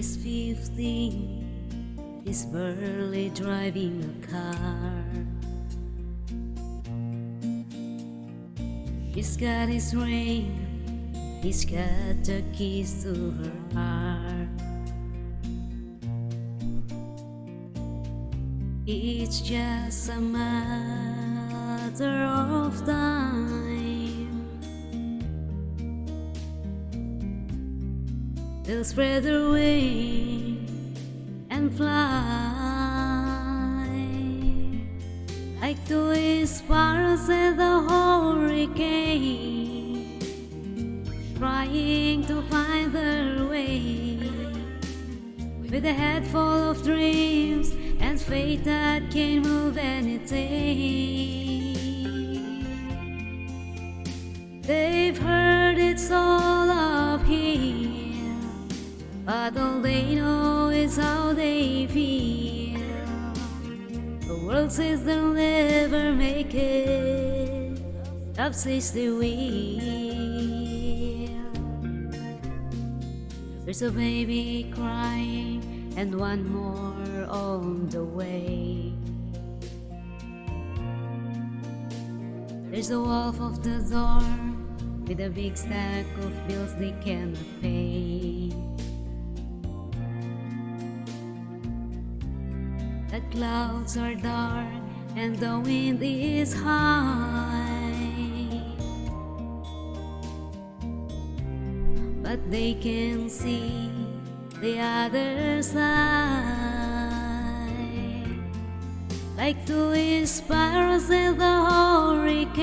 He's 15, he's barely driving a car. He's got his ring, he's got the keys to her heart. It's just a matter of time. They'll spread their wings and fly like two sparrows at the hurricane, trying to find their way with a head full of dreams and faith that can move anything. They've heard it's all up here, but all they know is how they feel. The world says they'll never make it, love says they will. There's a baby crying and one more on the way. There's a wolf off the door with a big stack of bills they cannot pay. The clouds are dark and the wind is high, but they can see the other side, like two sparrows at the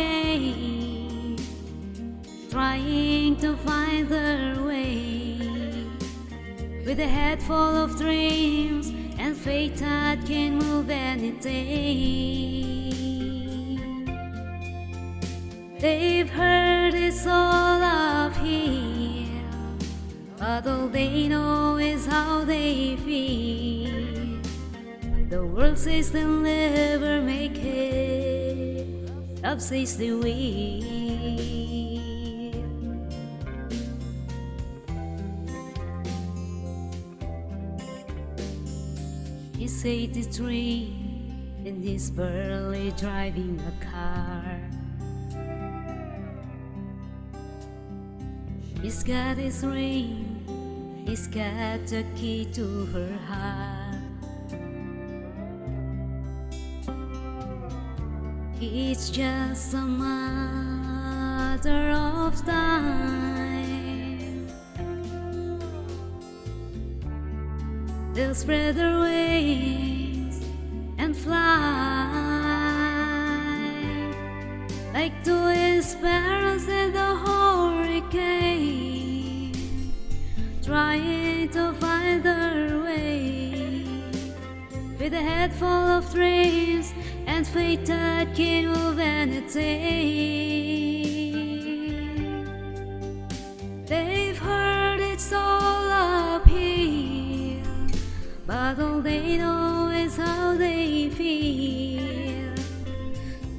hurricane, trying to find their way with a head full of dreams and faith that can move anything. They've heard it's all up here, but all they know is how they feel. The world says they'll never make it, love says they will. He's 83 and he's barely driving a car. He's got his ring, he's got the key to her heart. It's just a matter of time. They'll spread their wings and fly like two sparrows in the hurricane, trying to find their way with a head full of dreams and faith that can move anything. They've heard it's all up here, but all they know is how they feel.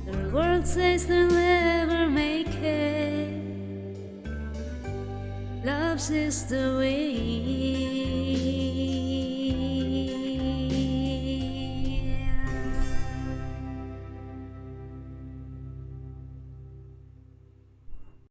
The world says they'll never make it, love says the way.